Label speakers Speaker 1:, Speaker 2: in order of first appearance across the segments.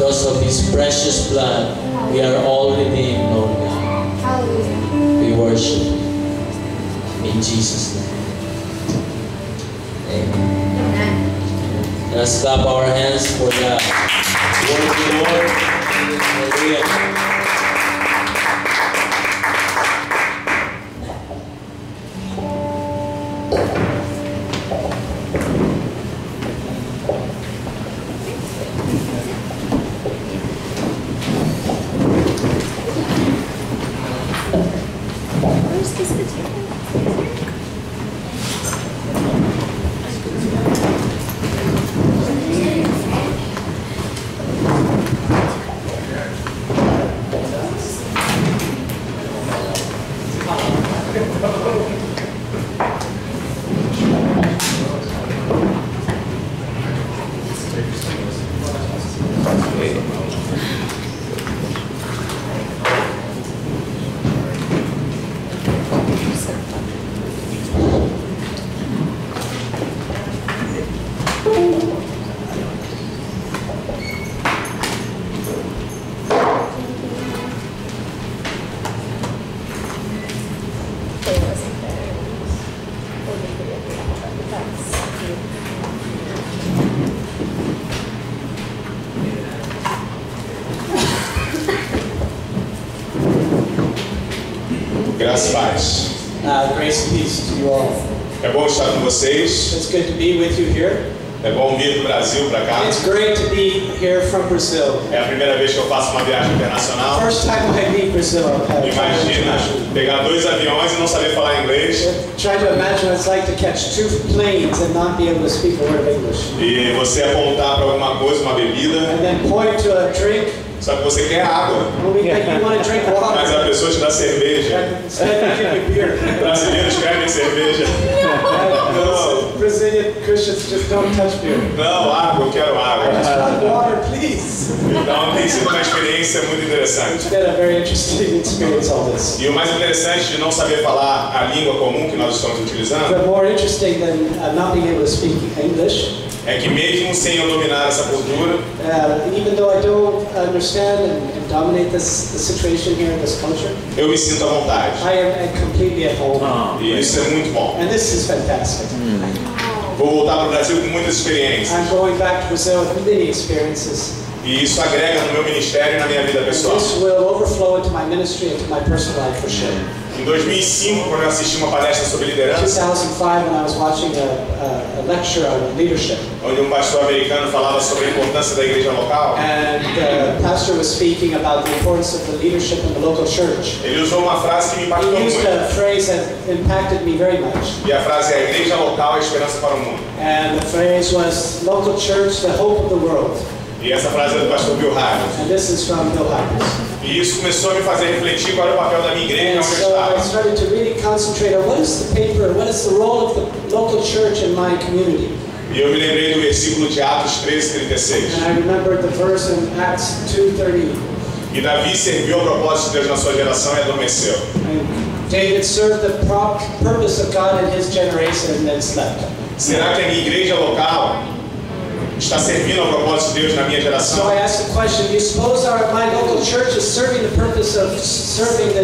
Speaker 1: Because of His precious blood, we are all redeemed, Lord God. We worship You. In Jesus' name. Amen. Let's clap our hands for the word of the Lord. Hallelujah.
Speaker 2: Graças e paz.
Speaker 3: Grace and peace to you all.
Speaker 2: É bom estar com vocês.
Speaker 3: It's good to be with you here.
Speaker 2: É bom vir do Brasil para cá.
Speaker 3: It's great to be here from Brazil.
Speaker 2: É a primeira vez que eu faço uma viagem internacional.
Speaker 3: First time I leave Brazil.
Speaker 2: Imagina pegar 2 aviões e não saber falar inglês.
Speaker 3: Try to imagine what it's like to catch 2 planes and not be able to speak a word of English.
Speaker 2: E você apontar para alguma coisa, uma bebida.
Speaker 3: And then point to a drink.
Speaker 2: Só que você quer água.
Speaker 3: Mas
Speaker 2: a pessoa te dá cerveja. Brasileiros querem cerveja.
Speaker 3: Brazilian Christians just don't touch beer.
Speaker 2: Não, água, eu quero água.
Speaker 3: Water, please.
Speaker 2: Então tem sido uma experiência muito interessante.
Speaker 3: It's been a very interesting experience, all this.
Speaker 2: E o mais interessante de não saber falar a língua comum que nós estamos utilizando.
Speaker 3: But more interesting than not being able to speak English.
Speaker 2: É que mesmo sem eu dominar essa cultura,
Speaker 3: even though I don't understand and dominate the situation here in this culture,
Speaker 2: eu me sinto à vontade.
Speaker 3: I am completely at home.
Speaker 2: E isso é muito bom.
Speaker 3: And this is fantastic.
Speaker 2: Vou voltar para o Brasil com muitas experiências.
Speaker 3: I'm going back to Brazil with many experiences.
Speaker 2: E isso agrega no meu ministério e na minha vida pessoal.
Speaker 3: This will overflow into my ministry and to my personal life for sure.
Speaker 2: Em 2005, quando eu assisti uma palestra sobre liderança,
Speaker 3: 2005, when I was watching a lecture on leadership,
Speaker 2: onde pastor americano falava sobre a importância da igreja local,
Speaker 3: and the pastor was speaking about the importance of the leadership in the local church.
Speaker 2: Ele usou uma frase que me impactou muito.
Speaker 3: He used a phrase that impacted me very much.
Speaker 2: E a frase é: a igreja local é a esperança para o mundo.
Speaker 3: And the phrase was, local church, the hope of the world.
Speaker 2: E essa frase é do pastor Bill Hybels.
Speaker 3: And this is from Bill Hybels.
Speaker 2: E isso começou a me fazer refletir qual é o papel da minha igreja onde eu estava.
Speaker 3: I started to really concentrate on what is the paper, what is the role of the local church in my community.
Speaker 2: E eu me lembrei do versículo de Atos 13:36.
Speaker 3: And I remembered the verse in Acts 2:30.
Speaker 2: E Davi serviu ao propósito de Deus na sua geração e adormeceu.
Speaker 3: And David served the purpose of God in his generation and then slept.
Speaker 2: Será que a minha igreja local está servindo ao propósito de Deus na minha geração?
Speaker 3: So I asked the question, do you suppose my local church is serving the purpose of serving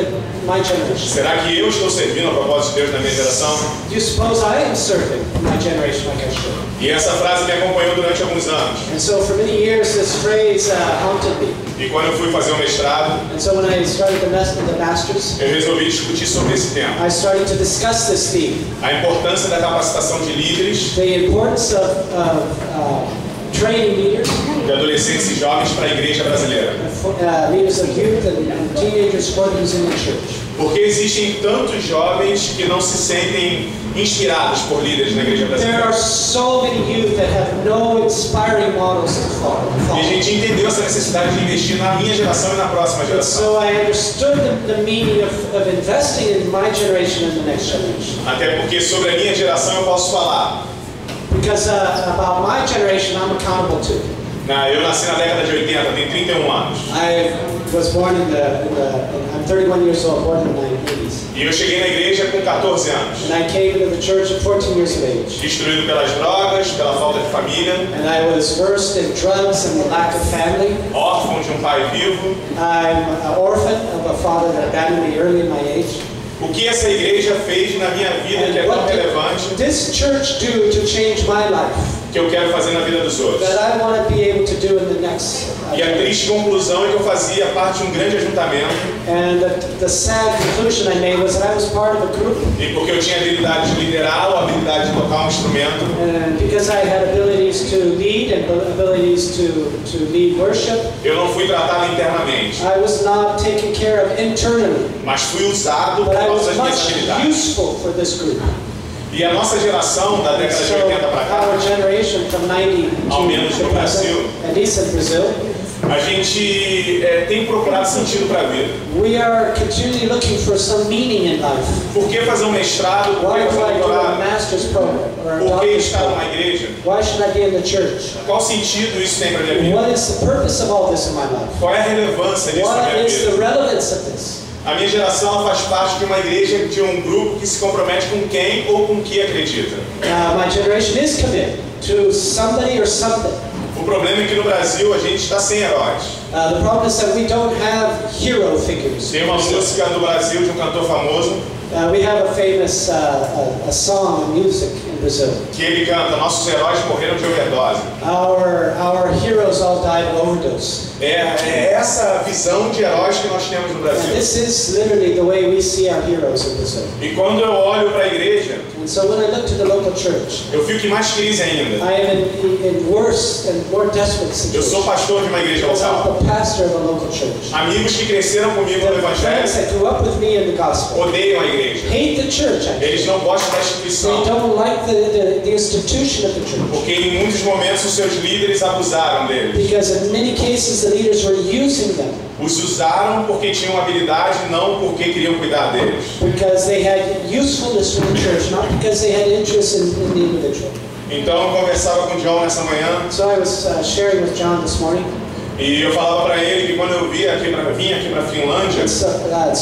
Speaker 3: my generation?
Speaker 2: Será que eu estou servindo ao propósito de Deus na minha geração?
Speaker 3: Do you suppose I am serving my generation like I should?
Speaker 2: E essa frase me acompanhou durante alguns anos.
Speaker 3: And so for many years this phrase haunted me.
Speaker 2: E quando eu fui fazer o mestrado,
Speaker 3: And so when I started the master's,
Speaker 2: eu resolvi discutir sobre esse tema.
Speaker 3: I started to discuss this theme.
Speaker 2: A importância da capacitação de líderes,
Speaker 3: The importance of training leaders,
Speaker 2: de adolescentes e jovens para a igreja brasileira.
Speaker 3: Leaders of youth and teenagers for those in the church.
Speaker 2: Porque existem tantos jovens que não se sentem inspirados por líderes na igreja
Speaker 3: There
Speaker 2: brasileira.
Speaker 3: are so many youth that have no inspiring models to follow.
Speaker 2: E a gente entendeu essa necessidade de investir na minha geração e na próxima
Speaker 3: And
Speaker 2: geração.
Speaker 3: so I understood the meaning of investing in my generation and the next generation.
Speaker 2: Até porque sobre a minha geração eu posso falar.
Speaker 3: Because about my generation I'm accountable to.
Speaker 2: Não, eu nasci na década de 80, tenho 31 anos.
Speaker 3: I was born I'm 31 years old, born in the 80s.
Speaker 2: E eu cheguei na igreja com 14 anos.
Speaker 3: And I came into the church at 14 years of age.
Speaker 2: Destruído pelas drogas, pela falta de família.
Speaker 3: And I was versed in drugs and the lack of family.
Speaker 2: Órfão de um pai vivo.
Speaker 3: I'm an orphan of a father that abandoned me early in my age.
Speaker 2: O que essa igreja fez na minha vida que é tão relevante,
Speaker 3: this church do to change my life,
Speaker 2: que eu quero fazer na vida dos outros.
Speaker 3: that I want to be able to do in the next
Speaker 2: E a triste conclusão é que eu fazia parte de um grande ajuntamento.
Speaker 3: And the sad conclusion I made was that I was part of a group.
Speaker 2: E porque eu tinha habilidade de liderar ou habilidade de tocar um instrumento.
Speaker 3: And because I had abilities to lead and abilities to lead worship.
Speaker 2: Eu não fui tratado internamente.
Speaker 3: I was not taken care of internally.
Speaker 2: Mas fui usado por causa das minhas habilidades.
Speaker 3: Useful for this group.
Speaker 2: E a nossa geração da década de 80 para cá,
Speaker 3: our generation from 90
Speaker 2: ao menos no Brasil,
Speaker 3: at least in Brazil,
Speaker 2: a gente tem procurado sentido para a vida.
Speaker 3: We are continually looking for some meaning in life.
Speaker 2: Por que fazer um mestrado? Por que
Speaker 3: Why
Speaker 2: fazer
Speaker 3: would I
Speaker 2: um
Speaker 3: do a
Speaker 2: doutorado?
Speaker 3: master's program or a
Speaker 2: Por que
Speaker 3: doctorate
Speaker 2: estar
Speaker 3: program?
Speaker 2: numa igreja?
Speaker 3: Why should I be in the church?
Speaker 2: Qual sentido isso tem para a minha vida?
Speaker 3: What is the purpose of all this in my life?
Speaker 2: Qual é a relevância disso na
Speaker 3: What
Speaker 2: minha
Speaker 3: is the
Speaker 2: vida?
Speaker 3: relevance of this?
Speaker 2: A minha geração faz parte de uma igreja, de um grupo que se compromete com quem ou com o que acredita.
Speaker 3: My generation is committed to somebody or something.
Speaker 2: O problema é que no Brasil a gente está sem heróis.
Speaker 3: The problem is that we don't have hero figures.
Speaker 2: Tem uma música do Brasil de um cantor famoso.
Speaker 3: We have a famous a song in music in Brazil.
Speaker 2: Que ele canta: nossos heróis morreram de overdose.
Speaker 3: Our heroes all died of overdose.
Speaker 2: É essa visão de heróis que nós temos no Brasil.
Speaker 3: And this is literally the way we see our heroes in Brazil.
Speaker 2: E quando eu olho para a igreja,
Speaker 3: And so when I look to the local church,
Speaker 2: eu fico em mais crise ainda.
Speaker 3: I am in worse and more desperate
Speaker 2: Eu sou
Speaker 3: situation.
Speaker 2: pastor de uma igreja
Speaker 3: Because I'm
Speaker 2: local.
Speaker 3: the pastor of a local church.
Speaker 2: Amigos que cresceram comigo no
Speaker 3: The friends
Speaker 2: evangelho
Speaker 3: that grew up with me in the gospel
Speaker 2: odeiam a igreja.
Speaker 3: hate the church. Actually.
Speaker 2: Eles não gostam da
Speaker 3: They
Speaker 2: instituição,
Speaker 3: don't like the institution of the church.
Speaker 2: porque em muitos momentos os seus líderes abusaram deles.
Speaker 3: Because in many cases the leaders were using them.
Speaker 2: Os usaram porque tinham habilidade, não porque queriam cuidar deles.
Speaker 3: Because they had usefulness in the church, not because they had interest in the individual.
Speaker 2: Então eu conversava com o John nessa manhã
Speaker 3: So I was sharing with John this morning.
Speaker 2: e eu falava para ele que quando eu vim aqui para Finlândia, Filipinas.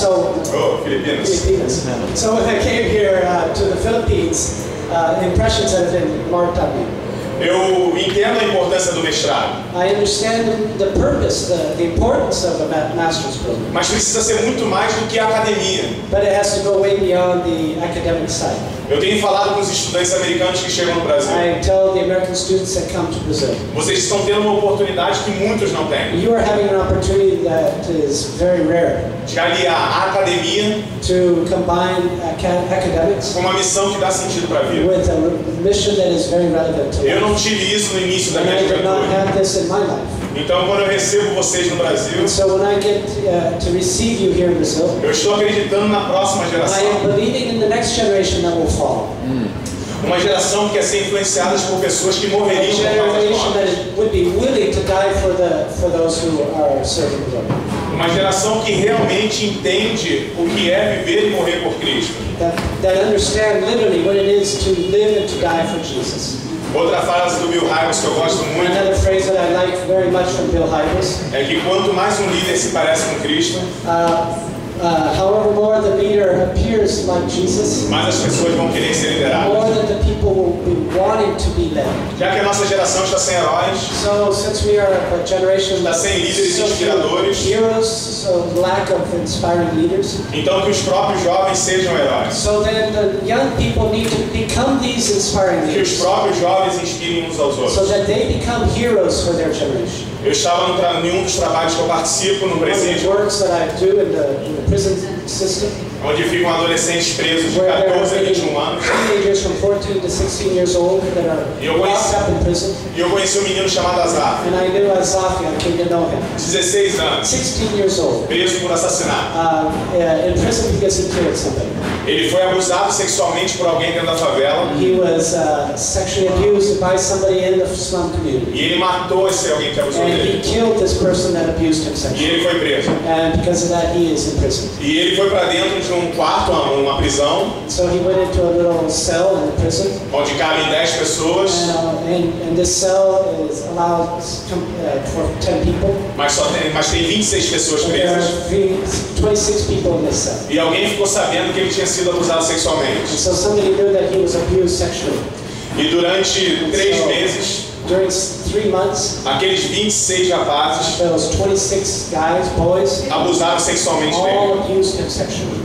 Speaker 3: So when I came here to the Philippines, impressions that have been marked on me.
Speaker 2: Eu entendo a importância do mestrado,
Speaker 3: I understand the purpose, the importance of a master's program.
Speaker 2: mas precisa ser muito mais do que a academia.
Speaker 3: But it has to go way beyond the academic side.
Speaker 2: Eu tenho falado com os estudantes americanos que chegam no Brasil.
Speaker 3: I tell the American students that come to Brazil,
Speaker 2: Vocês estão tendo uma oportunidade que muitos não têm,
Speaker 3: you are having an opportunity that is very rare
Speaker 2: de aliar a academia
Speaker 3: to combine academics
Speaker 2: com uma missão que dá sentido para a vida.
Speaker 3: with a mission that is very relevant to
Speaker 2: Eu
Speaker 3: life.
Speaker 2: não tive isso no início da
Speaker 3: And
Speaker 2: minha
Speaker 3: I did not
Speaker 2: juventude.
Speaker 3: have this in my life.
Speaker 2: Então, quando eu recebo vocês no Brasil,
Speaker 3: And so when I get to receive you here in Brazil,
Speaker 2: eu estou acreditando na próxima
Speaker 3: I am
Speaker 2: geração.
Speaker 3: believing in the next generation that will follow.
Speaker 2: Uma geração que quer ser influenciada por pessoas que
Speaker 3: A
Speaker 2: morreriam por causa
Speaker 3: generation
Speaker 2: de nós.
Speaker 3: that would be willing to die for those who are serving the Lord.
Speaker 2: Uma geração que realmente entende o que é viver e morrer por Cristo.
Speaker 3: That understand literally what it is to live and to die for Jesus.
Speaker 2: Outra frase do Bill Hybels que eu gosto muito
Speaker 3: Another phrase that I like very much from Bill Hybels.
Speaker 2: é que quanto mais um líder se parece com Cristo,
Speaker 3: However more the leader appears like Jesus,
Speaker 2: mais as pessoas vão querer ser lideradas.
Speaker 3: more that the people will be wanting to be led.
Speaker 2: Já que a nossa geração está sem heróis,
Speaker 3: So since we are a generation
Speaker 2: está sem líderes inspiradores,
Speaker 3: heroes, so lack of inspiring leaders.
Speaker 2: então que os próprios jovens sejam heróis.
Speaker 3: So then the young people need to become these inspiring
Speaker 2: Que os
Speaker 3: leaders,
Speaker 2: próprios jovens inspirem uns aos
Speaker 3: so
Speaker 2: outros.
Speaker 3: that they become heroes for their generation.
Speaker 2: Eu estava em um dos trabalhos que eu participo no
Speaker 3: One of the
Speaker 2: presídio,
Speaker 3: works that I do in the prison system,
Speaker 2: onde ficam adolescentes presos de
Speaker 3: where there
Speaker 2: 14 a
Speaker 3: are
Speaker 2: 21 anos.
Speaker 3: teenagers from 14 to 16 years old that are locked up in prison.
Speaker 2: E eu conheci um menino chamado Azar,
Speaker 3: And I knew Azafi, I came to know him.
Speaker 2: 16 anos,
Speaker 3: 16 years old,
Speaker 2: preso por assassinato.
Speaker 3: in prison because he killed somebody.
Speaker 2: Ele foi abusado sexualmente por alguém dentro da favela.
Speaker 3: He was sexually abused by somebody in the slum community.
Speaker 2: E ele matou esse alguém que abusou
Speaker 3: And he
Speaker 2: dele.
Speaker 3: killed this person that abused him
Speaker 2: E
Speaker 3: sexually.
Speaker 2: ele foi preso.
Speaker 3: And because of that, he is in prison.
Speaker 2: E ele foi para dentro de um quarto, uma prisão,
Speaker 3: So he went into a little cell in the prison.
Speaker 2: onde cabem 10 pessoas,
Speaker 3: And this cell is allowed for 10 people.
Speaker 2: mas tem 26 pessoas
Speaker 3: But there
Speaker 2: presas.
Speaker 3: are 26 people in this cell.
Speaker 2: E alguém ficou sabendo que ele tinha sido abusado
Speaker 3: And
Speaker 2: sexualmente.
Speaker 3: so somebody knew that he was abused sexually.
Speaker 2: E durante 3 meses,
Speaker 3: During 3 months,
Speaker 2: aqueles 26 rapazes
Speaker 3: those 26 guys, boys,
Speaker 2: abusaram sexualmente dele.
Speaker 3: all abused him sexually.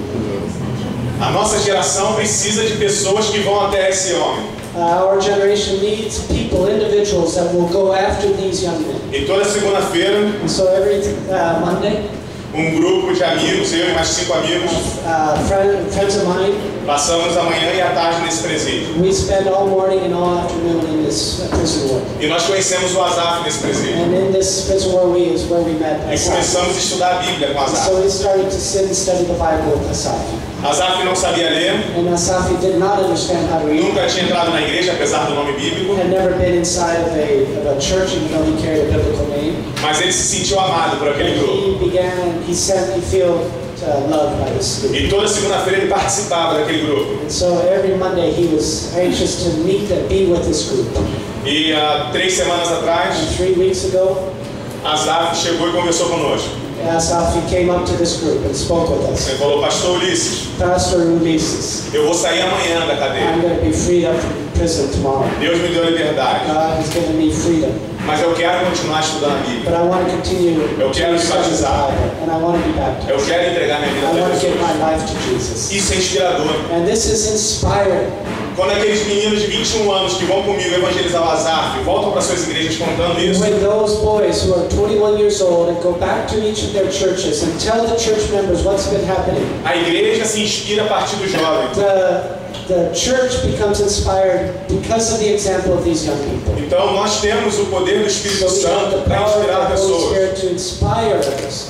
Speaker 2: A nossa geração precisa de pessoas que vão até esse homem.
Speaker 3: Our generation needs people, individuals that will go after these young men.
Speaker 2: E toda segunda-feira,
Speaker 3: And so every Monday,
Speaker 2: grupo de amigos, eu e mais 5 amigos,
Speaker 3: friends of mine,
Speaker 2: passamos a manhã e a tarde nesse presídio.
Speaker 3: we spend all morning and all afternoon in this prison ward.
Speaker 2: E nós conhecemos o Asaf nesse presídio.
Speaker 3: And in this prison ward is where we met
Speaker 2: E
Speaker 3: Asaf.
Speaker 2: começamos a estudar a Bíblia com Asaf.
Speaker 3: So we started to sit and study the Bible with Asaf.
Speaker 2: Asaf não sabia ler,
Speaker 3: And Asaf did not understand how to read.
Speaker 2: nunca tinha entrado na igreja, apesar do nome bíblico,
Speaker 3: Had never been inside of a church, even though he carried a biblical name.
Speaker 2: mas ele se sentiu amado por aquele grupo.
Speaker 3: He said he felt loved by this group.
Speaker 2: E toda segunda-feira ele participava daquele grupo.
Speaker 3: And so every Monday he was anxious to meet and be with this group.
Speaker 2: E há 3 semanas atrás,
Speaker 3: And 3 weeks ago,
Speaker 2: Asaf chegou e conversou conosco.
Speaker 3: Asaf came up to this group and spoke with us.
Speaker 2: Ele falou: Pastor Ulisses,
Speaker 3: Pastor Ulysses,
Speaker 2: eu vou sair amanhã da cadeia.
Speaker 3: I'm going to be freed up from prison tomorrow.
Speaker 2: Deus me deu liberdade,
Speaker 3: God has given me freedom,
Speaker 2: mas eu quero continuar estudando a Bíblia.
Speaker 3: but I want to continue
Speaker 2: Eu quero
Speaker 3: to study the
Speaker 2: batizar.
Speaker 3: Bible, and I want to be baptized.
Speaker 2: Eu quero entregar minha vida
Speaker 3: I
Speaker 2: para
Speaker 3: want to give my
Speaker 2: Jesus.
Speaker 3: life to Jesus.
Speaker 2: Isso é inspirador.
Speaker 3: And this is inspiring.
Speaker 2: Quando aqueles meninos de 21 anos que vão comigo evangelizar o Asaf voltam para suas igrejas contando isso,
Speaker 3: When those boys who are 21 years old and go back to each of their churches and tell the church members what's been happening,
Speaker 2: a igreja se inspira a partir dos jovens.
Speaker 3: the church becomes inspired because of the example of these young people.
Speaker 2: Então nós temos o poder do Espírito
Speaker 3: So we have
Speaker 2: Santo
Speaker 3: the
Speaker 2: para
Speaker 3: power
Speaker 2: inspirar
Speaker 3: of the Holy
Speaker 2: pessoas.
Speaker 3: Spirit to inspire others.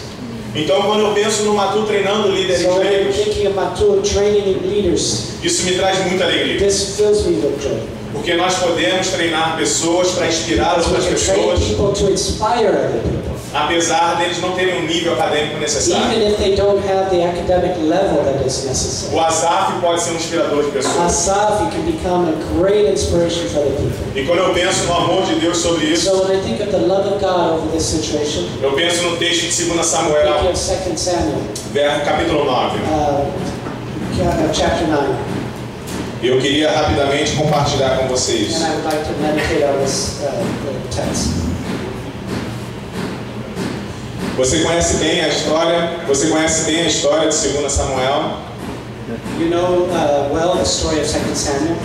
Speaker 2: Então quando eu penso no Matu treinando líderes
Speaker 3: So when I'm
Speaker 2: negros,
Speaker 3: thinking of Matur training leaders,
Speaker 2: isso me traz muita alegria.
Speaker 3: this fills me with joy.
Speaker 2: Porque nós podemos treinar pessoas para inspirar
Speaker 3: Because we
Speaker 2: outras
Speaker 3: can train
Speaker 2: pessoas,
Speaker 3: people to inspire other people.
Speaker 2: apesar deles não terem um nível acadêmico necessário.
Speaker 3: Even if they don't have the academic level that is necessary.
Speaker 2: O Asaf pode ser um inspirador de pessoas.
Speaker 3: Asaf, you can become a great inspiration for the people.
Speaker 2: E quando eu penso no amor de Deus sobre isso,
Speaker 3: So when I think of the love of God over this situation,
Speaker 2: eu penso no texto de 2
Speaker 3: I think
Speaker 2: Samuel,
Speaker 3: of 2 Samuel,
Speaker 2: capítulo 9.
Speaker 3: chapter 9.
Speaker 2: E eu queria rapidamente compartilhar com vocês.
Speaker 3: And I would like to meditate on this text.
Speaker 2: Você conhece bem a história de 2 Samuel?
Speaker 3: You know well the story of 2 Samuel.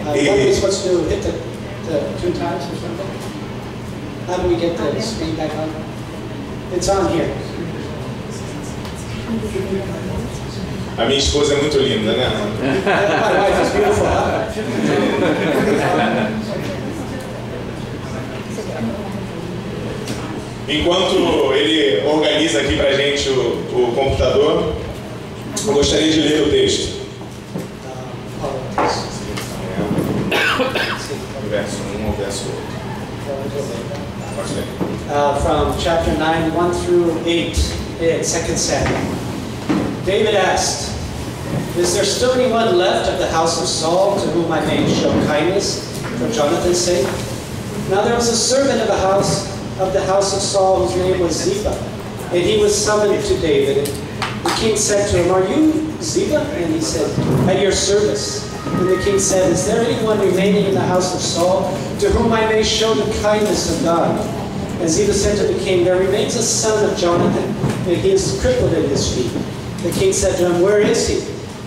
Speaker 3: What are we supposed to do? Hit the 2 times or something? How do we get the screen back on? It's on here.
Speaker 2: A minha esposa é muito linda, né?
Speaker 3: My wife is beautiful, huh?
Speaker 2: Enquanto ele organiza aqui pra gente o computador, eu gostaria de ler o texto. Verso 1 ao verso 8. Pode ler.
Speaker 3: From chapter 9, 1 through 8 in 2 Samuel. David asked, "Is there still anyone left of the house of Saul to whom I may show kindness for Jonathan's sake?" Now there was a servant of the house of Saul whose name was Ziba, and he was summoned to David. The king said to him, "Are you Ziba?" And he said, "At your service." And the king said, "Is there anyone remaining in the house of Saul to whom I may show the kindness of God?" And Ziba said to the king, "There remains a son of Jonathan, and he is crippled in his feet." The king said to him, "Where is he?"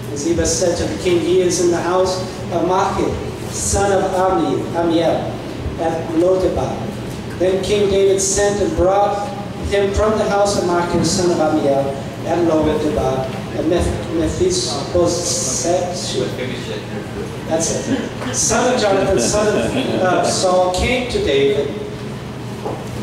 Speaker 3: And Ziba said to the king, "He is in the house of Machir, son of Amiel, at Lodebar." Then King David sent and brought him from the house of Machir, son of Amiel, at Lodebar, and Mephibosheth, that's it, son of Jonathan, son of Saul, came to David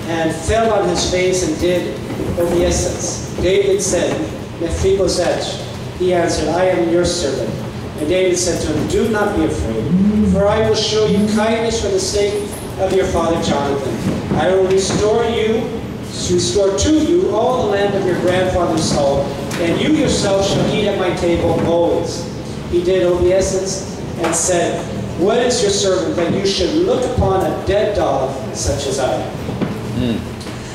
Speaker 3: and fell on his face and did obeisance. David said, Mephibosheth, he answered, I am your servant. And David said to him, do not be afraid, for I will show you kindness for the sake of your father Jonathan. I will restore to you all the land of your grandfather Saul, and you yourself shall eat at my table always. He did obeisance and said, what is your servant that you should look upon a dead dog such as I am?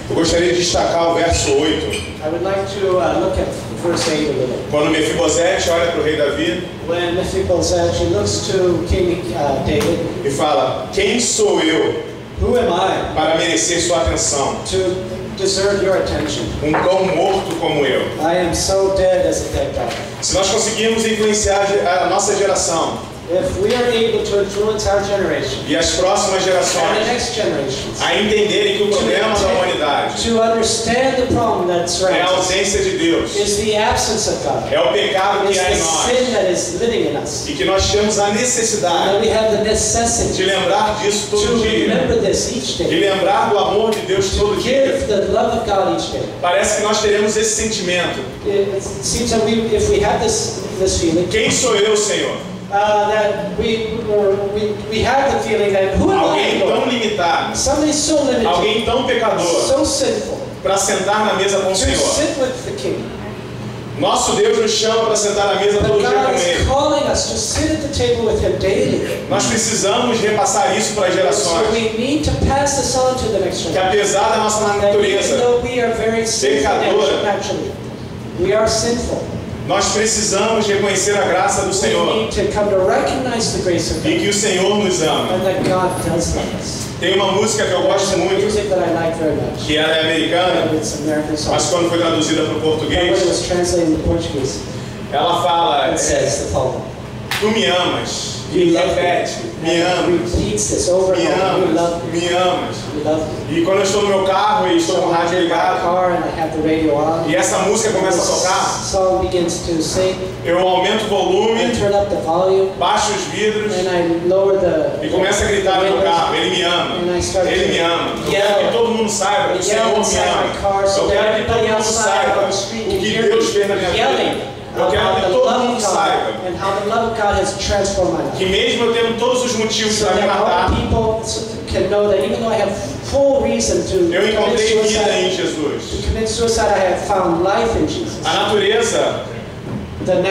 Speaker 2: Eu gostaria de destacar o verso 8.
Speaker 3: I would like to look at verse 8 a little.
Speaker 2: Quando Mefibosete olha para o rei Davi
Speaker 3: When Mephibosheth, he looks to King David,
Speaker 2: e fala: quem sou eu
Speaker 3: who am I
Speaker 2: para merecer sua atenção?
Speaker 3: to deserve your attention?
Speaker 2: Cão morto como eu.
Speaker 3: I am so dead as a dead dog.
Speaker 2: Se nós conseguirmos influenciar a nossa geração
Speaker 3: If we are able to influence our generation
Speaker 2: e as próximas
Speaker 3: and the
Speaker 2: gerações
Speaker 3: next generations
Speaker 2: a entenderem que o problema da humanidade
Speaker 3: to understand the problem that
Speaker 2: é a
Speaker 3: surrounds us
Speaker 2: ausência de Deus,
Speaker 3: is the absence of God,
Speaker 2: é o pecado
Speaker 3: is
Speaker 2: que há
Speaker 3: the
Speaker 2: em nós,
Speaker 3: sin that is living in us,
Speaker 2: e que nós temos a
Speaker 3: and
Speaker 2: necessidade
Speaker 3: that we have the
Speaker 2: de
Speaker 3: necessity
Speaker 2: lembrar disso
Speaker 3: to
Speaker 2: todo dia,
Speaker 3: remember this each
Speaker 2: de
Speaker 3: day,
Speaker 2: lembrar do amor de Deus todo
Speaker 3: to
Speaker 2: dia.
Speaker 3: give the love of God each day.
Speaker 2: Parece que nós teremos esse sentimento.
Speaker 3: It seems that if we have this feeling,
Speaker 2: Quem sou eu, Senhor?
Speaker 3: that we have the feeling that who am
Speaker 2: Alguém
Speaker 3: I, Lord?
Speaker 2: tão limitado,
Speaker 3: Somebody so limited,
Speaker 2: alguém tão pecador,
Speaker 3: so sinful,
Speaker 2: para sentar na mesa com o
Speaker 3: to
Speaker 2: Senhor.
Speaker 3: sit with the King.
Speaker 2: Nosso Deus nos chama para sentar na mesa todo
Speaker 3: But
Speaker 2: dia
Speaker 3: God
Speaker 2: com
Speaker 3: is
Speaker 2: Ele.
Speaker 3: calling us to sit at the table with Him daily.
Speaker 2: Nós precisamos repassar isso para as
Speaker 3: So
Speaker 2: gerações.
Speaker 3: we need to pass this on to the next
Speaker 2: Que
Speaker 3: generation.
Speaker 2: apesar da nossa
Speaker 3: That even
Speaker 2: natureza,
Speaker 3: though we are very sinful
Speaker 2: pecadora,
Speaker 3: naturally, we are sinful.
Speaker 2: nós precisamos reconhecer a graça do
Speaker 3: We
Speaker 2: Senhor
Speaker 3: need to come to recognize the grace of
Speaker 2: e
Speaker 3: God
Speaker 2: que o Senhor nos ama.
Speaker 3: and that God does love us.
Speaker 2: Tem uma música que eu gosto
Speaker 3: There's
Speaker 2: muito,
Speaker 3: music that I like very much.
Speaker 2: que ela é americana,
Speaker 3: It's American
Speaker 2: mas
Speaker 3: song.
Speaker 2: quando foi traduzida para o
Speaker 3: But when it
Speaker 2: português,
Speaker 3: was translated into Portuguese,
Speaker 2: ela fala:
Speaker 3: it says the following.
Speaker 2: tu me amas,
Speaker 3: You
Speaker 2: e
Speaker 3: love
Speaker 2: repete,
Speaker 3: me.
Speaker 2: me
Speaker 3: And it
Speaker 2: amas,
Speaker 3: repeats this over
Speaker 2: me
Speaker 3: and over. You love
Speaker 2: amas,
Speaker 3: me.
Speaker 2: me amas.
Speaker 3: You love me.
Speaker 2: E quando eu estou no meu carro e estou
Speaker 3: So
Speaker 2: com o
Speaker 3: I'm
Speaker 2: rádio
Speaker 3: in my
Speaker 2: ligado,
Speaker 3: car and I have the radio on.
Speaker 2: e essa música começa a
Speaker 3: This
Speaker 2: tocar,
Speaker 3: song begins to sing.
Speaker 2: eu aumento o
Speaker 3: I
Speaker 2: volume,
Speaker 3: turn up the volume
Speaker 2: baixo os vidros
Speaker 3: and I lower the
Speaker 2: e começo a gritar no meu
Speaker 3: windows.
Speaker 2: carro: Ele me ama,
Speaker 3: And I start
Speaker 2: Ele
Speaker 3: to
Speaker 2: me ama. Eu
Speaker 3: yell.
Speaker 2: quero que todo mundo saiba que o
Speaker 3: I
Speaker 2: Senhor
Speaker 3: yell
Speaker 2: me
Speaker 3: inside
Speaker 2: ama.
Speaker 3: my car so
Speaker 2: Eu
Speaker 3: that
Speaker 2: quero que todo
Speaker 3: everybody
Speaker 2: mundo
Speaker 3: outside
Speaker 2: saiba
Speaker 3: on the street
Speaker 2: o
Speaker 3: can
Speaker 2: que
Speaker 3: hear
Speaker 2: Deus fez na
Speaker 3: me
Speaker 2: minha
Speaker 3: yelling
Speaker 2: vida. Eu quero
Speaker 3: about
Speaker 2: que
Speaker 3: the
Speaker 2: todo
Speaker 3: love
Speaker 2: mundo
Speaker 3: of God
Speaker 2: saiba
Speaker 3: and how the love of God has transformed my life.
Speaker 2: que mesmo eu tendo todos os motivos
Speaker 3: So
Speaker 2: para me
Speaker 3: that
Speaker 2: matar,
Speaker 3: all people can know that even though I have full reason to
Speaker 2: eu
Speaker 3: commit
Speaker 2: encontrei vida em
Speaker 3: suicide,
Speaker 2: Jesus.
Speaker 3: to commit suicide, I have found life in Jesus.
Speaker 2: A natureza
Speaker 3: The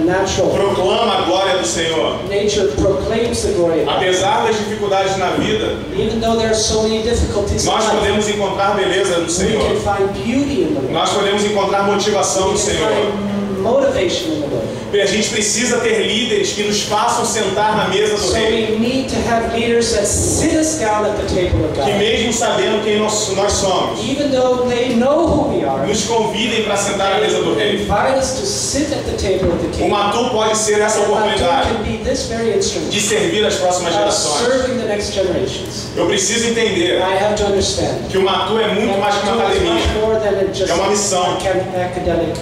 Speaker 3: natural
Speaker 2: proclama a glória do Senhor.
Speaker 3: nature proclaims the glory of God.
Speaker 2: Apesar das dificuldades na vida,
Speaker 3: Even though there are so many difficulties in
Speaker 2: nós
Speaker 3: life,
Speaker 2: podemos encontrar beleza no
Speaker 3: we
Speaker 2: Senhor.
Speaker 3: can find beauty in the Lord.
Speaker 2: Nós podemos encontrar motivação no
Speaker 3: We can
Speaker 2: Senhor.
Speaker 3: find motivation in the Lord.
Speaker 2: E a gente precisa ter líderes que nos façam sentar na mesa do
Speaker 3: So
Speaker 2: Rei.
Speaker 3: we need to have leaders that sit us down at the table of
Speaker 2: Que
Speaker 3: God.
Speaker 2: mesmo sabendo quem nós somos,
Speaker 3: Even though they know who we are,
Speaker 2: nos convidem para sentar na mesa do
Speaker 3: they
Speaker 2: Rei.
Speaker 3: invite us to sit at the table of the
Speaker 2: O
Speaker 3: King.
Speaker 2: Matu pode ser essa
Speaker 3: And
Speaker 2: oportunidade
Speaker 3: can be this very instrument
Speaker 2: de servir as próximas
Speaker 3: of
Speaker 2: gerações.
Speaker 3: serving the next generations.
Speaker 2: Eu preciso entender
Speaker 3: I have to understand
Speaker 2: que o Matu é muito mais que uma
Speaker 3: that
Speaker 2: academia.
Speaker 3: much more than just
Speaker 2: É uma missão.
Speaker 3: academic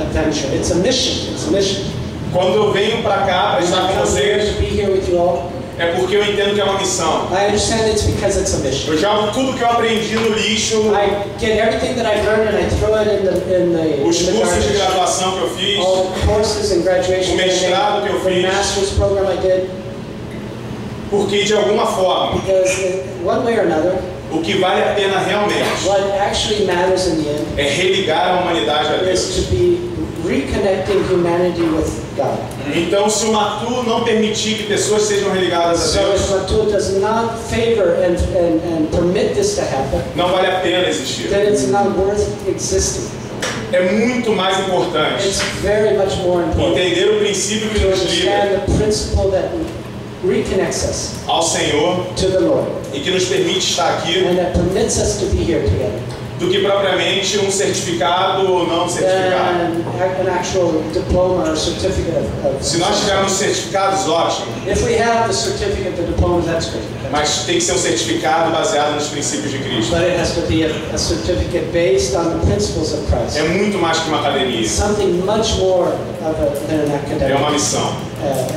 Speaker 3: adventure. It's a mission. It's a mission.
Speaker 2: Quando eu venho para cá para estar com
Speaker 3: Come here
Speaker 2: vocês,
Speaker 3: to be here with you all.
Speaker 2: é porque eu entendo que é uma missão.
Speaker 3: I understand it's because it's a mission.
Speaker 2: Eu jogo tudo que eu aprendi no lixo,
Speaker 3: I get everything that I've learned and I throw it in the
Speaker 2: os cursos de
Speaker 3: garbage.
Speaker 2: graduação que eu fiz,
Speaker 3: All the courses and graduation
Speaker 2: O mestrado que eu
Speaker 3: the
Speaker 2: fiz.
Speaker 3: master's program I did,
Speaker 2: porque de alguma forma,
Speaker 3: because one way or another,
Speaker 2: o que vale a pena realmente
Speaker 3: what actually matters in the end
Speaker 2: é religar a humanidade a
Speaker 3: is
Speaker 2: Deus.
Speaker 3: to be reconnecting humanity with God.
Speaker 2: Então, se o Matu não permitir que pessoas sejam religadas a
Speaker 3: So
Speaker 2: Deus,
Speaker 3: if Matul does not favor and permit this to happen,
Speaker 2: não vale a pena existir.
Speaker 3: then it's not worth existing.
Speaker 2: É muito mais importante
Speaker 3: It's very much more important
Speaker 2: entender o princípio que
Speaker 3: to
Speaker 2: nos liga
Speaker 3: understand the principle that reconnects us
Speaker 2: ao Senhor
Speaker 3: to the Lord
Speaker 2: e que nos permite estar aqui,
Speaker 3: and that permits us to be here together.
Speaker 2: do que propriamente um certificado ou não certificado.
Speaker 3: Than an actual diploma or certificate of
Speaker 2: Se nós tivermos certificados, ótimo,
Speaker 3: If we have the certificate, the diploma, that's great.
Speaker 2: mas tem que ser um certificado baseado nos princípios de Cristo.
Speaker 3: But it has to be a certificate based on the principles of Christ.
Speaker 2: É muito mais que uma academia,
Speaker 3: Something much more than an
Speaker 2: é
Speaker 3: academic
Speaker 2: uma missão.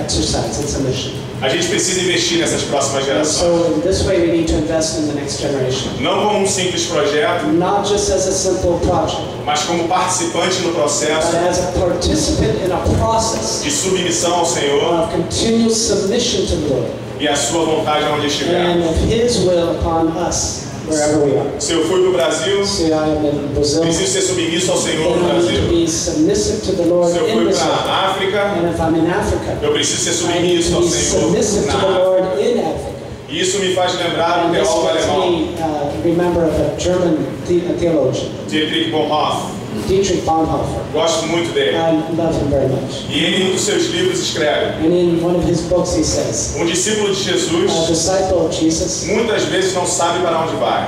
Speaker 3: exercise. It's a mission.
Speaker 2: A gente precisa investir nessas próximas
Speaker 3: And
Speaker 2: gerações.
Speaker 3: so in this way we need to invest in the next generation.
Speaker 2: Não como um simples projeto,
Speaker 3: Not just as a simple project,
Speaker 2: mas como participante no
Speaker 3: but
Speaker 2: processo
Speaker 3: as a participant in a process
Speaker 2: de submissão ao Senhor
Speaker 3: of continual submission to the Lord
Speaker 2: e a sua vontade onde estiver.
Speaker 3: and of His will upon us wherever we are.
Speaker 2: Se eu fui para o Brasil,
Speaker 3: See, I am in Brazil.
Speaker 2: preciso ser submisso ao Senhor no
Speaker 3: Then I need to
Speaker 2: Brasil.
Speaker 3: be submissive to the Lord
Speaker 2: Se eu
Speaker 3: in
Speaker 2: fui
Speaker 3: Brazil.
Speaker 2: para a África,
Speaker 3: And if I'm in Africa,
Speaker 2: eu preciso ser
Speaker 3: I need
Speaker 2: submisso
Speaker 3: to
Speaker 2: ao
Speaker 3: be
Speaker 2: Senhor
Speaker 3: submissive to the
Speaker 2: na África.
Speaker 3: Lord in Africa.
Speaker 2: E isso me faz lembrar do
Speaker 3: And this
Speaker 2: teólogo
Speaker 3: makes
Speaker 2: alemão,
Speaker 3: me remember of a German theologian,
Speaker 2: Dietrich Bonhoeffer.
Speaker 3: Dietrich Bonhoeffer.
Speaker 2: Gosto muito dele.
Speaker 3: I love him very much.
Speaker 2: E ele, em um dos seus livros, escreve:
Speaker 3: And in one of his books he says,
Speaker 2: discípulo de
Speaker 3: a
Speaker 2: Jesus
Speaker 3: disciple of Jesus
Speaker 2: muitas vezes não sabe para onde vai,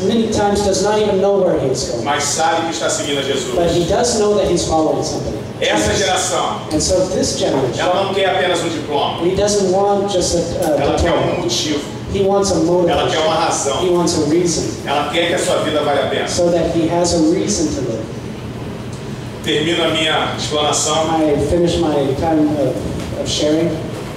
Speaker 3: many times does not even know where he is going.
Speaker 2: mas sabe que está seguindo a Jesus.
Speaker 3: But he does know that he's following somebody.
Speaker 2: Essa geração,
Speaker 3: And so this generation,
Speaker 2: ela não quer apenas um diploma,
Speaker 3: he doesn't want just a
Speaker 2: ela quer
Speaker 3: diploma.
Speaker 2: um motivo,
Speaker 3: He wants a
Speaker 2: ela
Speaker 3: motivation.
Speaker 2: quer uma
Speaker 3: He
Speaker 2: razão,
Speaker 3: wants a reason.
Speaker 2: ela quer que a sua vida valha a pena.
Speaker 3: So that he has a reason to live.
Speaker 2: Termino a minha explanação
Speaker 3: I finished my time of sharing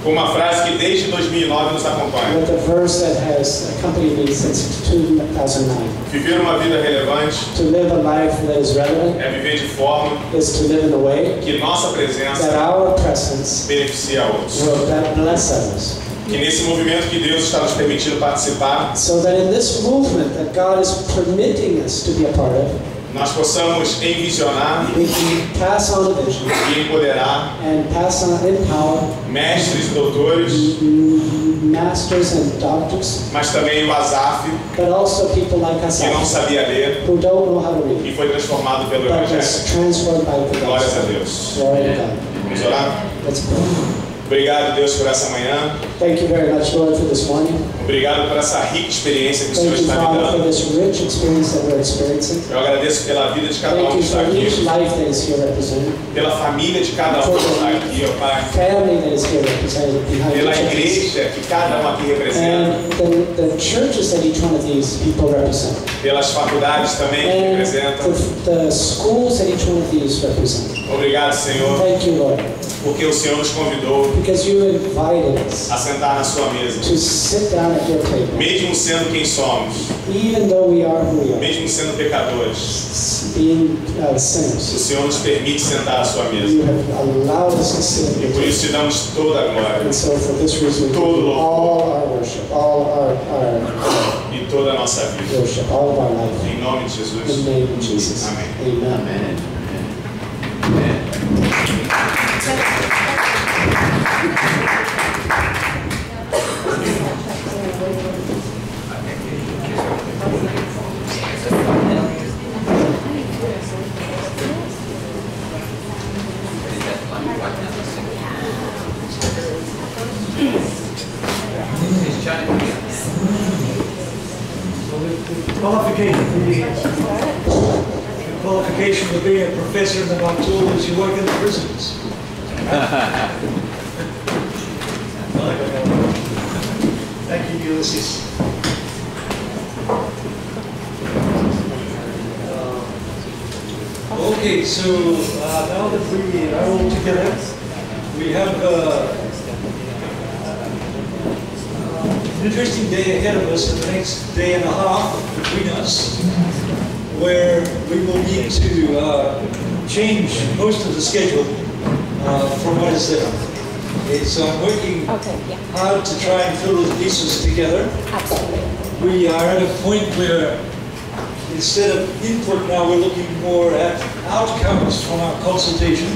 Speaker 2: com uma frase que desde 2009 nos acompanha:
Speaker 3: with a verse that has accompanied me since 2009.
Speaker 2: viver uma vida relevante
Speaker 3: To live a life that is relevant
Speaker 2: é viver de forma
Speaker 3: is to live in a way
Speaker 2: que nossa
Speaker 3: that
Speaker 2: presença
Speaker 3: our presence
Speaker 2: beneficie a outros.
Speaker 3: will bless others.
Speaker 2: Que nesse movimento que Deus está nos permitindo participar,
Speaker 3: So that in this movement that God is permitting us to be a part of,
Speaker 2: nós possamos envisionar
Speaker 3: we can pass on a vision
Speaker 2: e empoderar
Speaker 3: and pass on empower
Speaker 2: mestres e doutores,
Speaker 3: masters and doctors,
Speaker 2: mas também o Asaf,
Speaker 3: but also people like us
Speaker 2: que não sabia ler
Speaker 3: who don't know how to read,
Speaker 2: e foi transformado pelo
Speaker 3: but
Speaker 2: Evangelho.
Speaker 3: was transformed by the
Speaker 2: Glórias a
Speaker 3: gospel.
Speaker 2: Deus.
Speaker 3: Glory to God.
Speaker 2: Vamos orar?
Speaker 3: Let's pray.
Speaker 2: Obrigado, Deus, por essa manhã.
Speaker 3: Thank you very much, Lord, for this morning.
Speaker 2: Obrigado por essa rica experiência que o Senhor
Speaker 3: Thank you,
Speaker 2: está me
Speaker 3: Father, for
Speaker 2: dando.
Speaker 3: this rich experience that we're experiencing.
Speaker 2: Eu agradeço pela vida de cada um
Speaker 3: Thank
Speaker 2: que
Speaker 3: you
Speaker 2: está
Speaker 3: for each
Speaker 2: aqui,
Speaker 3: life that is here represented,
Speaker 2: pela família de cada um que está aqui, ó Pai,
Speaker 3: family that is here represented behind
Speaker 2: pela
Speaker 3: each of us,
Speaker 2: igreja que cada um aqui representa,
Speaker 3: and the churches that each one of these people represent,
Speaker 2: pelas faculdades também que
Speaker 3: and
Speaker 2: representam.
Speaker 3: the schools that each one of these represent.
Speaker 2: Obrigado, Senhor,
Speaker 3: Thank you, Lord,
Speaker 2: porque o Senhor nos convidou
Speaker 3: because you invited us
Speaker 2: a sentar na sua mesa,
Speaker 3: to sit down at your table,
Speaker 2: mesmo sendo quem somos,
Speaker 3: even though we are who we are,
Speaker 2: mesmo sendo pecadores.
Speaker 3: being
Speaker 2: O
Speaker 3: sinners.
Speaker 2: Senhor nos permite sentar à sua mesa.
Speaker 3: You have allowed us to sit at
Speaker 2: E
Speaker 3: your
Speaker 2: por
Speaker 3: table.
Speaker 2: isso te damos toda a glória
Speaker 3: And so for this reason, we give
Speaker 2: Todo
Speaker 3: you
Speaker 2: louvor.
Speaker 3: all our worship, all our
Speaker 2: e toda a nossa vida.
Speaker 3: worship, all of our life.
Speaker 2: Em nome de
Speaker 3: In the
Speaker 2: Jesus.
Speaker 3: name of Jesus.
Speaker 2: Amém.
Speaker 3: Amen.
Speaker 4: The qualification for being a professor in the M2U is you work in the prisons. Thank you, Ulysses. Okay, so now that we are all together, we have an interesting day ahead of us, and the next day and a half between us, where we will need to change most of the schedule from what is there. Okay, so I'm working hard to try and fill those pieces together.
Speaker 5: Absolutely.
Speaker 4: We are at a point where instead of input now, we're looking more at outcomes from our consultation.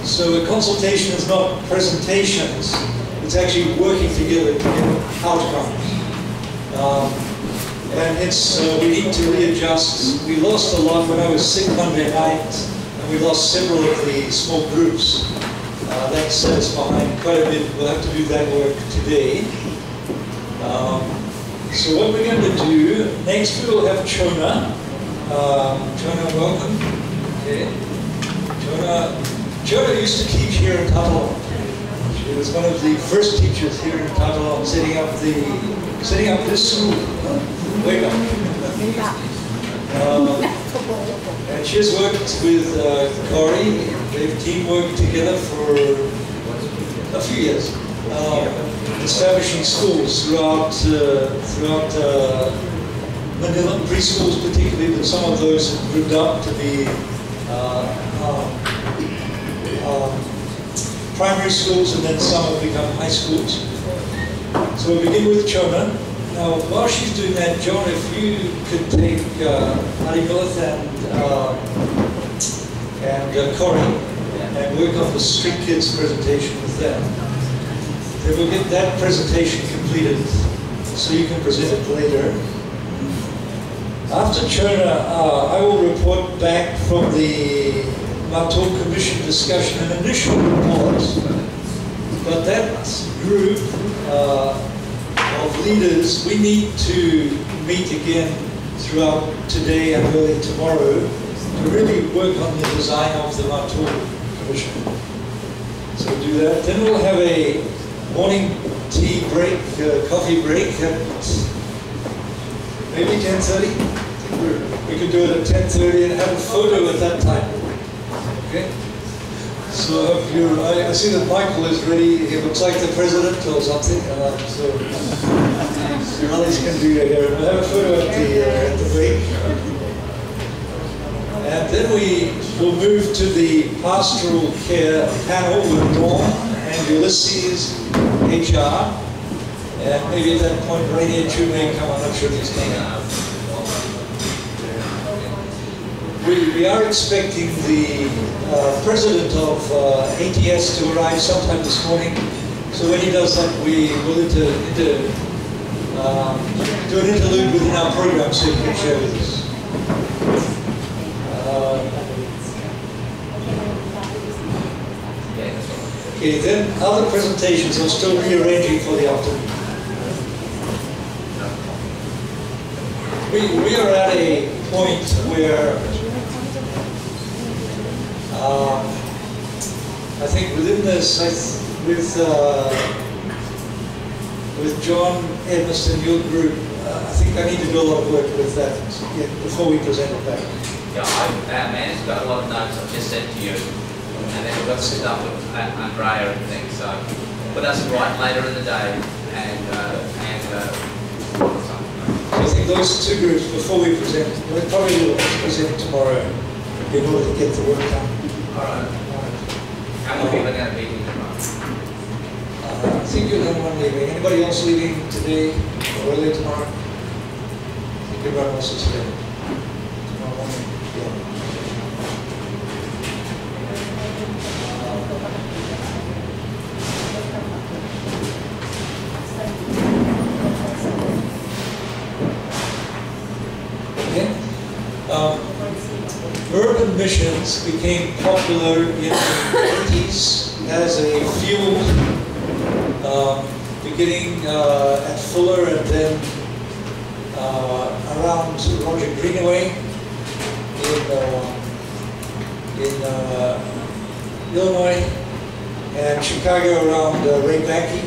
Speaker 4: So a consultation is not presentations, it's actually working together to get outcomes. And it's, we need to readjust. We lost a lot when I was sick Monday night, and we lost several of the small groups. That set us behind quite a bit. We'll have to do that work today. So what we're going to do, next we will have Chona. Chona, welcome. Okay. Chona used to teach here in Tatalong. She was one of the first teachers here in Tatalong, setting up this school. Wake up. And she has worked with Corey. They've teamworked together for a few years. establishing schools throughout Manila, preschools particularly, but some of those have grouped up to be primary schools, and then some have become high schools. So we'll begin with Chona. Now, while she's doing that, John, if you could take Harimilith and Corey and work on the street kids presentation with them. Then we'll get that presentation completed so you can present it later. After Chona, I will report back from the Matul Commission discussion, an initial report, but that group of leaders, we need to meet again throughout today and early tomorrow to really work on the design of the Matul Commission. So we'll do that. Then we'll have a morning tea break, coffee break at maybe 10:30. We could do it at 10:30 and have a photo at that time. Okay? So I see that Michael is ready. He looks like the president or something. So others can do here. We'll have a photo at the break. And then we will move to the pastoral care panel with Dawn and Ulysses, HR. And maybe at that point, Rainier Chu may come. I'm not sure if he's coming out. We are expecting the president of ATS to arrive sometime this morning. So when he does that, we will do an interlude within our program so he can share with us. Okay, then other presentations are still rearranging for the afternoon. We are at a point where I think within this, with John Edmiston and your group, I think I need to do a lot of work with that before we present it back.
Speaker 5: Yeah, I've managed, got a lot of notes I've just sent to you, and then we've got some stuff with Andrea and things. So, but that's right later in the day,
Speaker 4: I think those two groups before we present, we'll probably present tomorrow in order to get the work done.
Speaker 5: All right. How many people are going to be here tomorrow?
Speaker 4: I think you're the only one leaving. Anybody else leaving today or early tomorrow? I think everyone else is here. Tomorrow morning. Urban missions became popular in the 80s as a field, beginning at Fuller and then around Roger Greenaway in Illinois, and Chicago around Ray Bankey.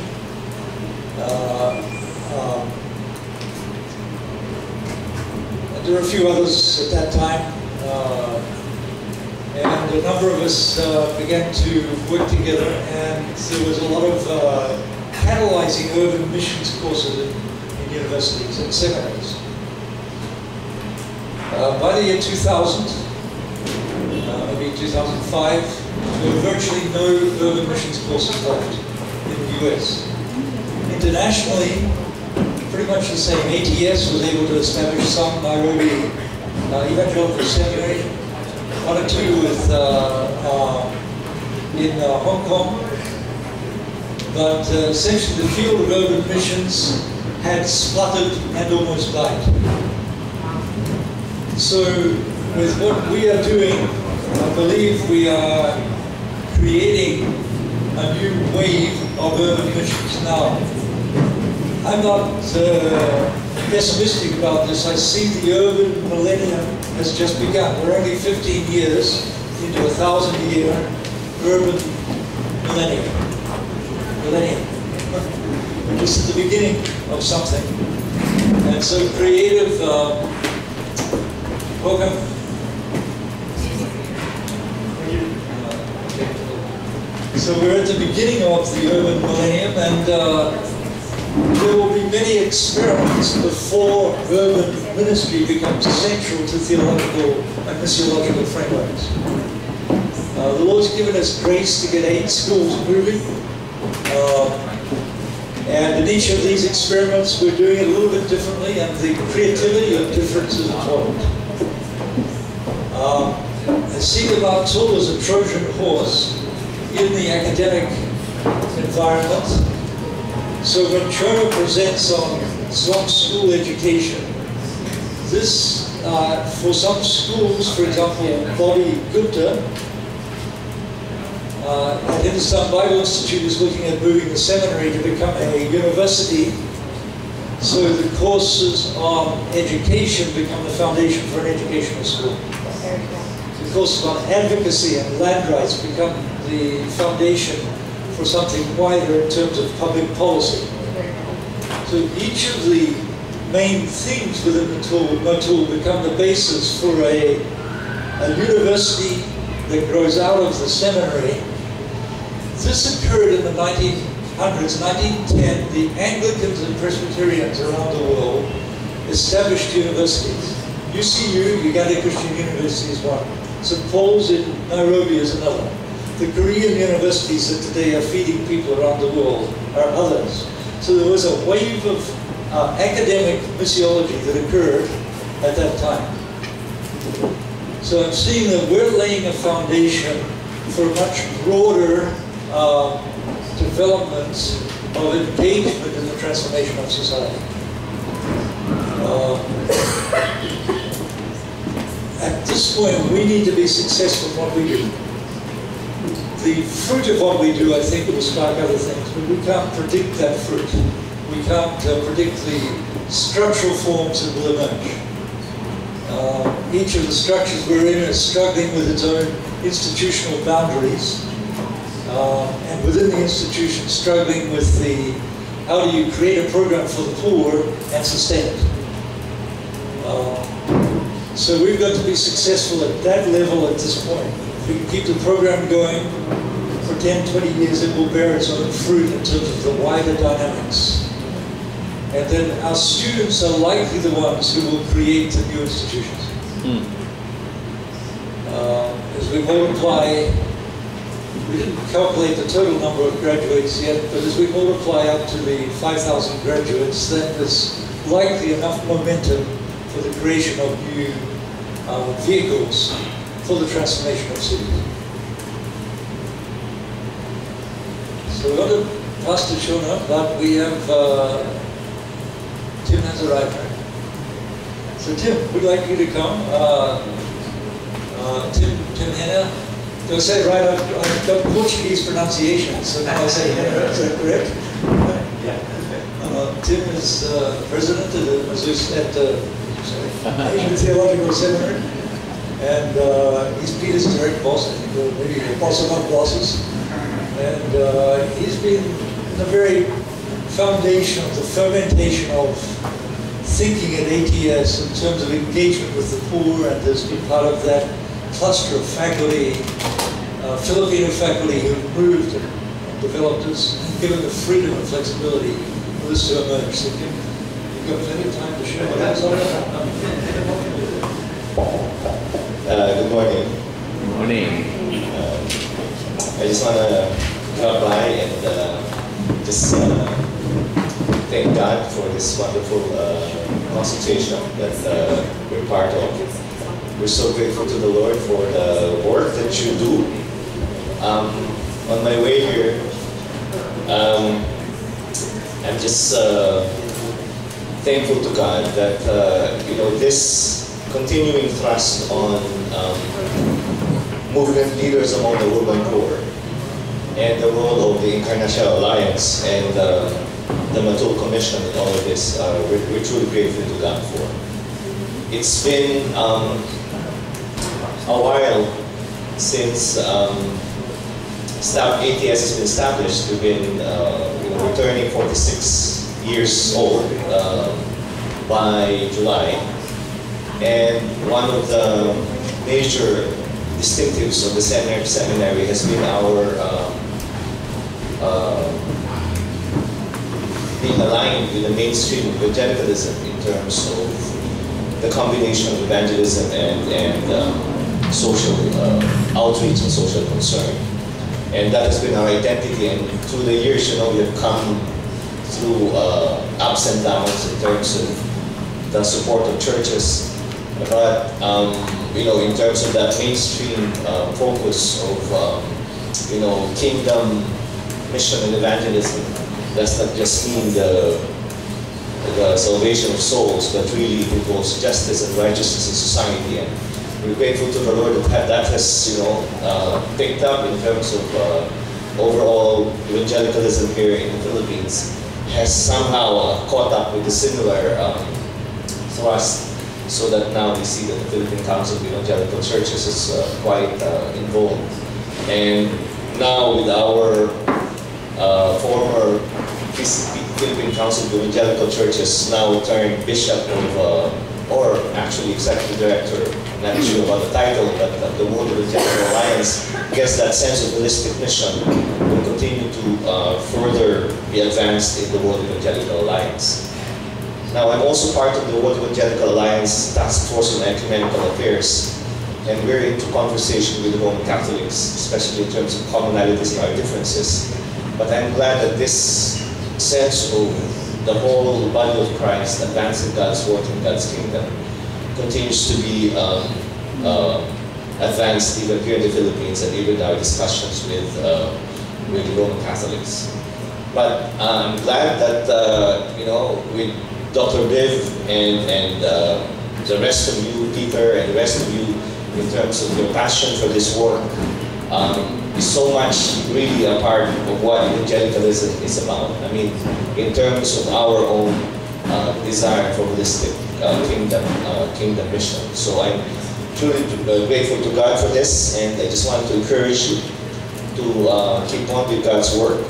Speaker 4: There were a few others at that time. And a number of us began to work together, and there was a lot of catalyzing urban missions courses in universities and seminaries. By the year 2000, maybe 2005, there were virtually no urban missions courses left in the US. Internationally, pretty much the same. ATS was able to establish some Nairobi Evangelical Seminary, one or two with in Hong Kong, but essentially the field of urban missions had spluttered and almost died. So with what we are doing, I believe we are creating a new wave of urban missions now. I'm not pessimistic about this. I see the urban millennium has just begun. We're only 15 years into a 1,000-year urban millennium. We're just at the beginning of something. And so creative, welcome. So we're at the beginning of the urban millennium, and there will be many experiments before urban ministry becomes essential to theological and missiological frameworks. The Lord's given us grace to get 8 schools moving. And in each of these experiments, we're doing it a little bit differently, and the creativity of difference is important. I see the M2U as a Trojan horse in the academic environment. So when Choma presents on school education, this, for some schools, for example, Bobby Gupta, at Hindustan Bible Institute is looking at moving the seminary to become a university, so the courses on education become the foundation for an educational school. The courses on advocacy and land rights become the foundation for something wider in terms of public policy. So each of the main themes within the M2U become the basis for a university that grows out of the seminary. This occurred in the 1900s, 1910. The Anglicans and Presbyterians around the world established universities. UCU, Uganda Christian University, is one. St. Paul's in Nairobi is another. The Korean universities that today are feeding people around the world are others. So there was a wave of academic missiology that occurred at that time. So I'm seeing that we're laying a foundation for a much broader development of engagement in the transformation of society. At this point, we need to be successful in what we do. The fruit of what we do, I think, will spark other things, but we can't predict that fruit. We can't predict the structural forms that will emerge. Each of the structures we're in is struggling with its own institutional boundaries. And within the institution, struggling with the, how do you create a program for the poor and sustain it? So we've got to be successful at that level at this point. If we can keep the program going for 10, 20 years, it will bear its own fruit in terms of the wider dynamics. And then our students are likely the ones who will create the new institutions. As we multiply, we didn't calculate the total number of graduates yet, but as we multiply up to the 5,000 graduates, then there's likely enough momentum for the creation of new vehicles for the transformation of cities. So we're going to pass to Shona, but we have, Tim has arrived, right? So Tim, we'd like you to come. Tim Henna. Do I say it right? I've got Portuguese pronunciation, so now I say Henna, is that correct? Yeah. Tim is president of the Asian Theological Seminary, and he's Peter's direct boss, I think, maybe the boss of our bosses. And he's been in the very foundation of the fermentation of thinking at ATS in terms of engagement with the poor, and has been part of that cluster of faculty, Filipino faculty who moved and developed us, and given the freedom and flexibility for this to emerge. So you've got plenty of time to share what that's all about.
Speaker 6: Good morning.
Speaker 5: Good morning.
Speaker 6: I just want to drop by and just thank God for this wonderful consultation that we're part of. We're so grateful to the Lord for the work that you do. On my way here, I'm just thankful to God that this continuing thrust on movement leaders among the urban poor and the role of the International Alliance and the M2U Commission and all of this, we're truly grateful to God for. It's been a while since ATS has been established. We've been returning 46 years old by July, and one of the major distinctives of the seminary has been our being aligned with the mainstream of evangelicalism in terms of the combination of evangelism and social outreach and social concern. And that has been our identity, and through the years, you know, we have come through ups and downs in terms of the support of churches, but you know, in terms of that mainstream focus of you know, kingdom mission and evangelism, that's not just mean the salvation of souls, but really it involves justice and righteousness in society. And we're grateful to the Lord that that has, you know, picked up in terms of overall evangelicalism here in the Philippines, has somehow caught up with the similar thrust, so that now we see that the Philippine Council of Evangelical Churches is quite involved. And now with our former Philippine Council of Evangelical Churches, now turned bishop of, or actually executive director, not sure about the title, but the World Evangelical Alliance, gets that sense of holistic mission, will continue to further be advanced in the World Evangelical Alliance. Now, I'm also part of the World Evangelical Alliance Task Force on Ecumenical Affairs, and we're into conversation with the Roman Catholics, especially in terms of commonalities and our differences. But I'm glad that this sense of the whole body of Christ advancing God's work in God's kingdom continues to be advanced even here in the Philippines, and even our discussions with Roman Catholics. But I'm glad that you know, with Dr. Viv and the rest of you, Peter, and the rest of you, in terms of your passion for this work, is so much really a part of what evangelicalism is about. I mean, in terms of our own desire for holistic kingdom mission. So I'm truly grateful to God for this, and I just want to encourage you to keep on with God's work.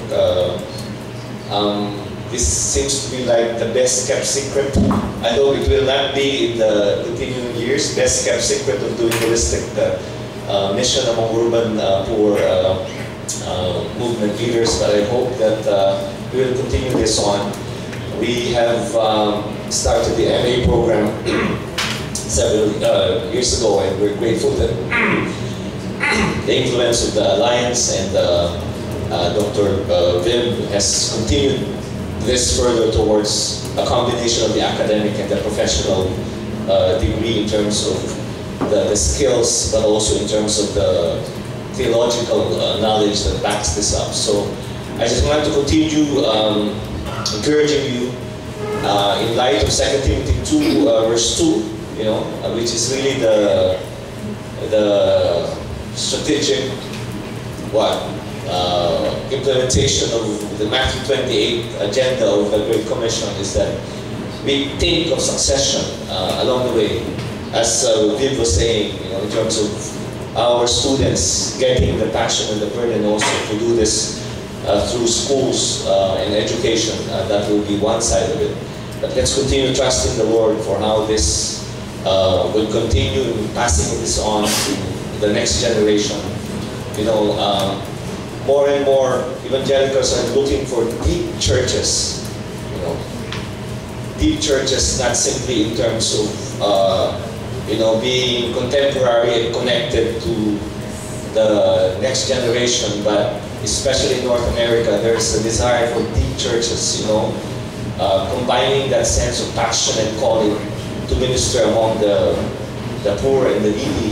Speaker 6: This seems to be like the best kept secret. I know it will not be in the continuing years, best kept secret of doing holistic mission among urban poor movement leaders, but I hope that we will continue this on. We have started the MA program several years ago, and we're grateful that the influence of the Alliance and Dr. Viv has continued this further towards a combination of the academic and the professional degree in terms of the skills, but also in terms of the theological knowledge that backs this up. So I just want to continue encouraging you in light of 2 Timothy 2 verse 2, you know, which is really the strategic implementation of the Matthew 28 agenda of the Great Commission, is that we think of succession along the way. As Viv was saying, you know, in terms of our students getting the passion and the burden also to do this through schools and education, that will be one side of it. But let's continue trusting the Lord for how this will continue in passing this on to the next generation. You know, more and more evangelicals are looking for deep churches. You know, deep churches, not simply in terms of you know, being contemporary and connected to the next generation, but especially in North America, there's a desire for deep churches, you know, combining that sense of passion and calling to minister among the poor and the needy,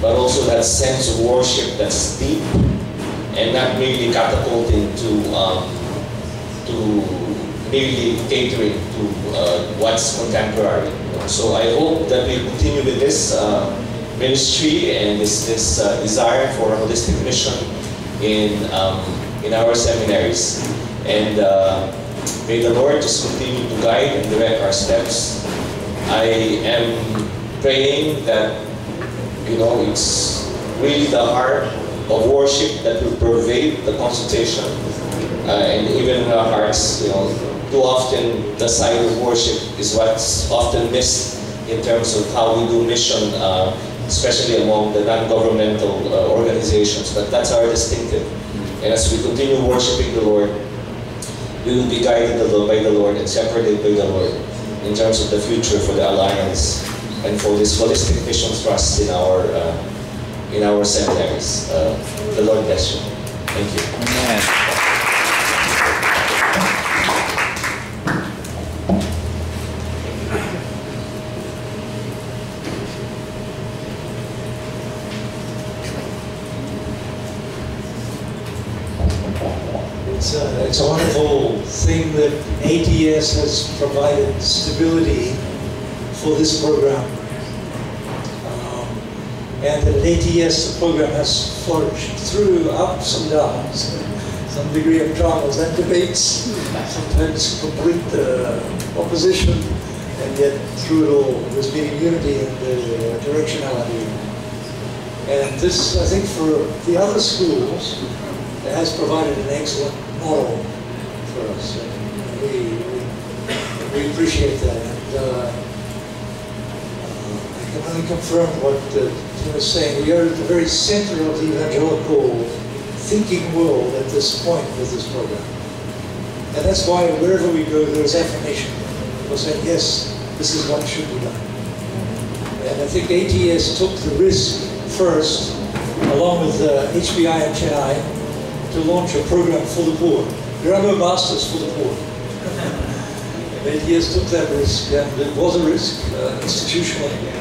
Speaker 6: but also that sense of worship that's deep and not merely catapulting to merely catering to what's contemporary. So I hope that we continue with this ministry and this desire for a holistic mission in our seminaries. And may the Lord just continue to guide and direct our steps. I am praying that, you know, it's really the heart of worship that will pervade the consultation, and even in our hearts, you know, too often the side of worship is what's often missed in terms of how we do mission, especially among the non-governmental organizations. But that's our distinctive, And as we continue worshiping the Lord, we will be guided by the Lord and shepherded by the Lord in terms of the future for the Alliance and for this holistic mission trust in our seminaries. The Lord bless you. Thank you.
Speaker 7: Amen.
Speaker 4: It's a wonderful thing that ATS has provided stability for this program. And that at ATS the program has flourished through ups and downs, some degree of trials and debates, sometimes complete opposition, and yet through it all there's been unity and directionality. And this, I think, for the other schools, has provided an excellent model for us. We appreciate that. And, I can only confirm what Tim was saying. We are at the very center of the evangelical thinking world at this point with this program. And that's why wherever we go, there is affirmation. People saying, yes, this is what should be done. And I think ATS took the risk first, along with HBI and Chennai, to launch a program for the poor. There are no masters for the poor. And ATS took that risk, and it was a risk institutionally.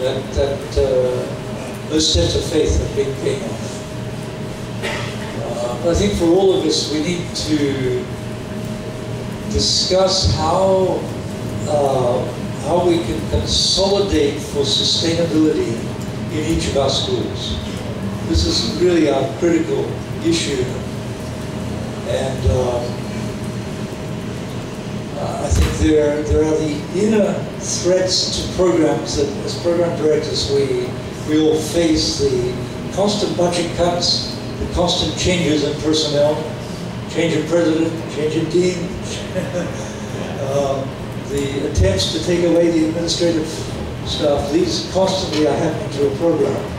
Speaker 4: And those steps of faith have been paying off. I think for all of us, we need to discuss how we can consolidate for sustainability in each of our schools. This is really our critical issue, and I think there are the inner threats to programs that, as program directors, we all face: the constant budget cuts, the constant changes in personnel, change in president, change in dean, the attempts to take away the administrative staff. These constantly are happening to a program.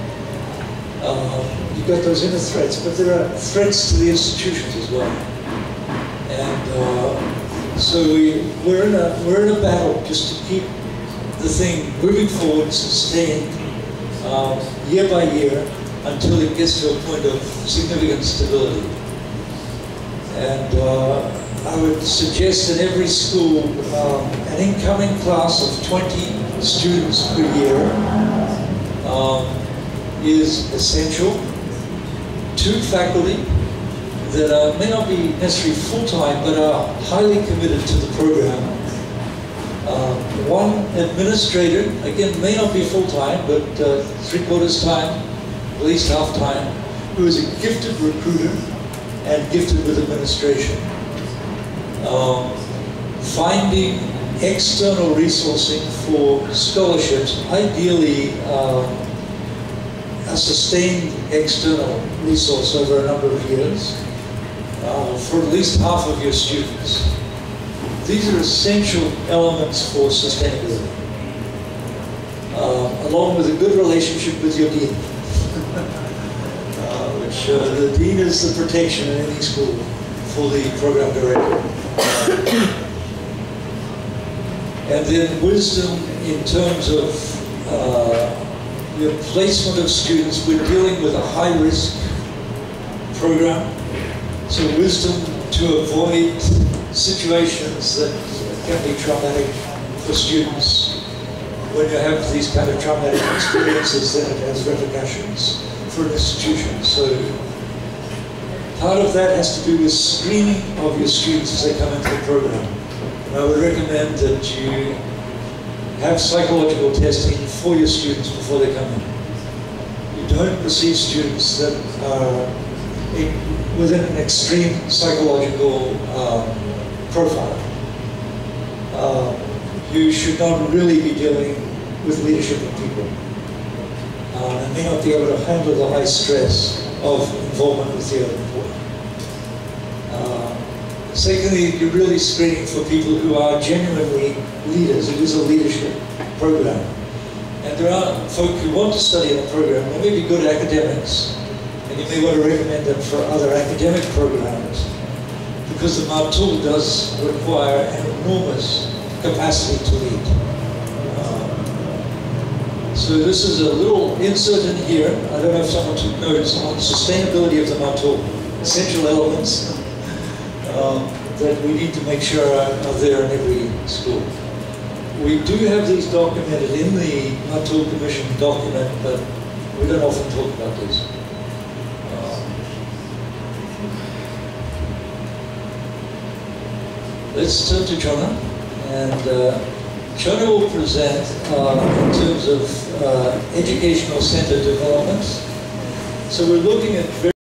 Speaker 4: You've got those inner threats, but there are threats to the institutions as well. And so we're in a battle just to keep the thing moving forward, sustained year by year until it gets to a point of significant stability. And I would suggest in every school an incoming class of 20 students per year is essential. 2 faculty that may not be necessarily full-time, but are highly committed to the program. 1 administrator, again, may not be full-time, but 3/4 time, at least half-time, who is a gifted recruiter and gifted with administration. Finding external resourcing for scholarships, ideally a sustained external resource over a number of years for at least half of your students. These are essential elements for sustainability, along with a good relationship with your dean, which the dean is the protection in any school for the program director. And then wisdom in terms of your placement of students. We're dealing with a high-risk program, so wisdom to avoid situations that can be traumatic for students. When you have these kind of traumatic experiences, then it has repercussions for an institution. So part of that has to do with screening of your students as they come into the program. And I would recommend that you have psychological testing for your students before they come in. You don't receive students that are within an extreme psychological profile. You should not really be dealing with leadership of people. And may not be able to handle the high stress of involvement with the other people. Secondly, you're really screening for people who are genuinely leaders. It is a leadership program. And there are folk who want to study in the program. They may be good academics, And you may want to recommend them for other academic programs, because the M2U does require an enormous capacity to lead. So this is a little insert in here. I don't know if someone took notice on sustainability of the M2U, essential elements that we need to make sure are there in every school. We do have these documented in the M2U Commission document, but we don't often talk about this. Let's turn to Jonah, and Jonah will present in terms of educational center development. So we're looking at